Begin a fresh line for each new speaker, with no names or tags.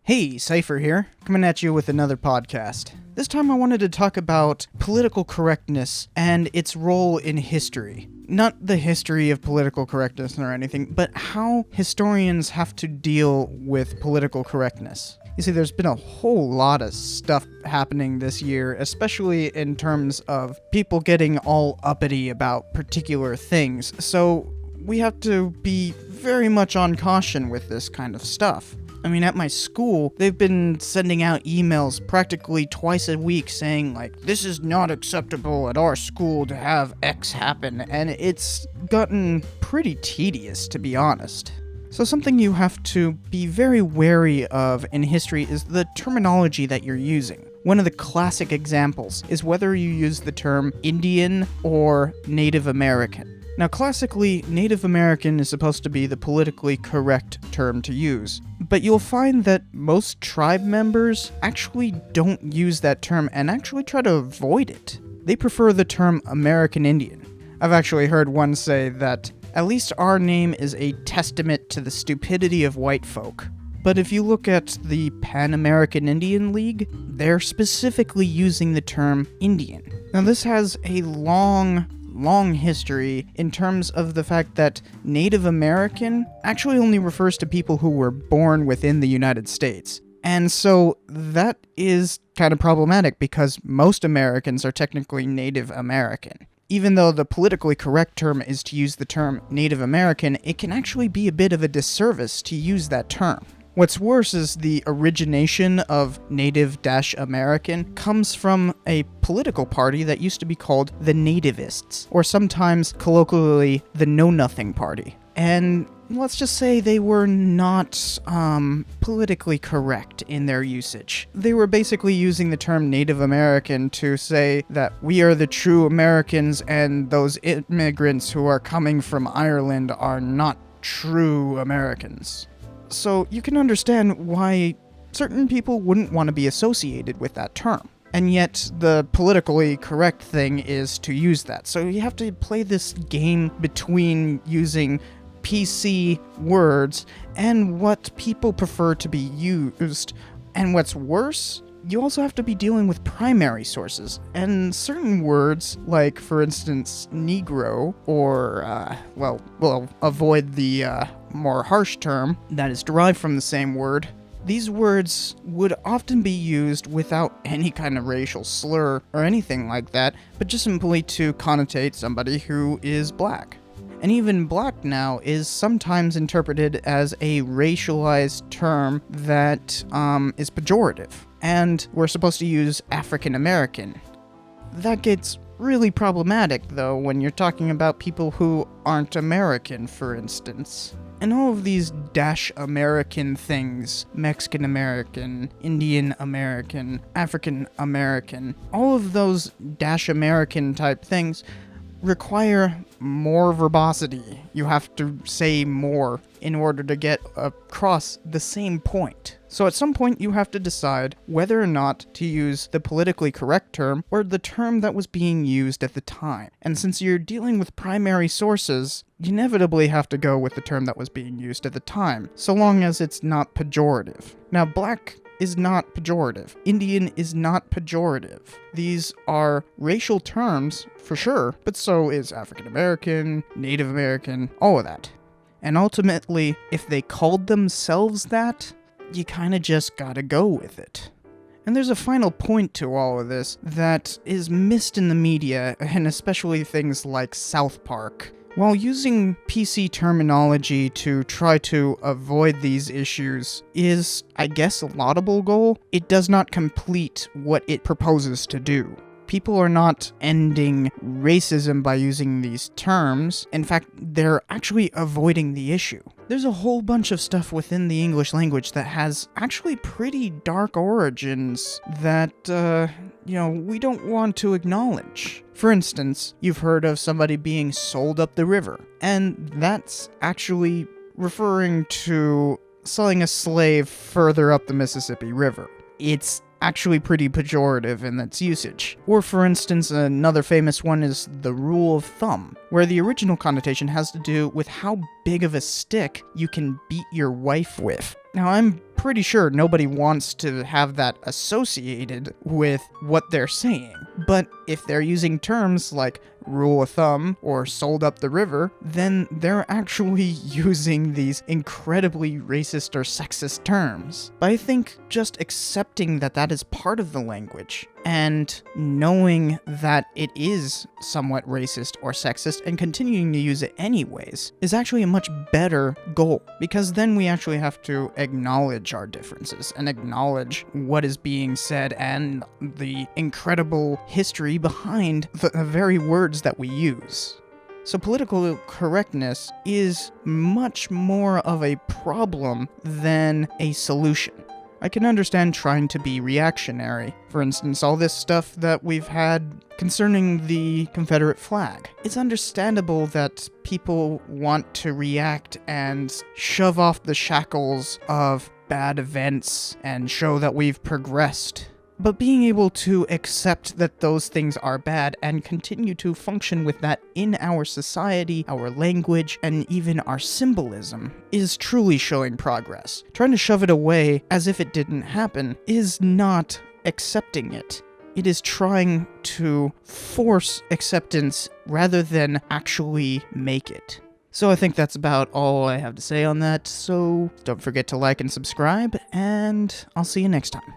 Hey, Cypher here, coming at you with another podcast. This time I wanted to talk about political correctness and its role in history. Not the history of political correctness or anything, but how historians have to deal with political correctness. You see, there's been a whole lot of stuff happening this year, especially in terms of people getting all uppity about particular things, so we have to be very much on caution with this kind of stuff. I mean, at my school, they've been sending out emails practically twice a week saying, like, this is not acceptable at our school to have X happen, and it's gotten pretty tedious, to be honest. So something you have to be very wary of in history is the terminology that you're using. One of the classic examples is whether you use the term Indian or Native American. Now, classically, Native American is supposed to be the politically correct term to use, but you'll find that most tribe members actually don't use that term and actually try to avoid it. They prefer the term American Indian. I've actually heard one say that, at least our name is a testament to the stupidity of white folk. But if you look at the Pan American Indian League, they're specifically using the term Indian. Now, this has a long history in terms of the fact that Native American actually only refers to people who were born within the United States. And so that is kind of problematic because most Americans are technically Native American. Even though the politically correct term is to use the term Native American, it can actually be a bit of a disservice to use that term. What's worse is the origination of Native-American comes from a political party that used to be called the Nativists, or sometimes colloquially the Know-Nothing Party. And let's just say they were not politically correct in their usage. They were basically using the term Native American to say that we are the true Americans and those immigrants who are coming from Ireland are not true Americans. So you can understand why certain people wouldn't want to be associated with that term. And yet the politically correct thing is to use that. So you have to play this game between using PC words and what people prefer to be used. And what's worse, you also have to be dealing with primary sources. And certain words, like, for instance, Negro, or, we'll avoid the more harsh term that is derived from the same word. These words would often be used without any kind of racial slur or anything like that, but just simply to connotate somebody who is black. And even black now is sometimes interpreted as a racialized term that is pejorative. And we're supposed to use African American. That gets really problematic, though, when you're talking about people who aren't American, for instance. And all of these American things, Mexican American, Indian American, African American, all of those American type things require more verbosity. You have to say more in order to get across the same point. So at some point you have to decide whether or not to use the politically correct term or the term that was being used at the time. And since you're dealing with primary sources, you inevitably have to go with the term that was being used at the time, so long as it's not pejorative. Now, black is not pejorative. Indian is not pejorative. These are racial terms, for sure, but so is African American, Native American, all of that. And ultimately, if they called themselves that, you kinda just gotta go with it. And there's a final point to all of this that is missed in the media, and especially things like South Park. While using PC terminology to try to avoid these issues is, I guess, a laudable goal, it does not complete what it proposes to do. People are not ending racism by using these terms. In fact, they're actually avoiding the issue. There's a whole bunch of stuff within the English language that has actually pretty dark origins that, we don't want to acknowledge. For instance, you've heard of somebody being sold up the river, and that's actually referring to selling a slave further up the Mississippi River. It's actually pretty pejorative in its usage. Or for instance, another famous one is the rule of thumb, where the original connotation has to do with how big of a stick you can beat your wife with. Now, I'm pretty pretty sure nobody wants to have that associated with what they're saying. But if they're using terms like rule of thumb or sold up the river, then they're actually using these incredibly racist or sexist terms. But I think just accepting that that is part of the language and knowing that it is somewhat racist or sexist and continuing to use it anyways is actually a much better goal, because then we actually have to acknowledge our differences and acknowledge what is being said and the incredible history behind the very words that we use. So political correctness is much more of a problem than a solution. I can understand trying to be reactionary. For instance, all this stuff that we've had concerning the Confederate flag. It's understandable that people want to react and shove off the shackles of bad events and show that we've progressed. But being able to accept that those things are bad and continue to function with that in our society, our language, and even our symbolism is truly showing progress. Trying to shove it away as if it didn't happen is not accepting it. It is trying to force acceptance rather than actually make it. So I think that's about all I have to say on that, so don't forget to like and subscribe, and I'll see you next time.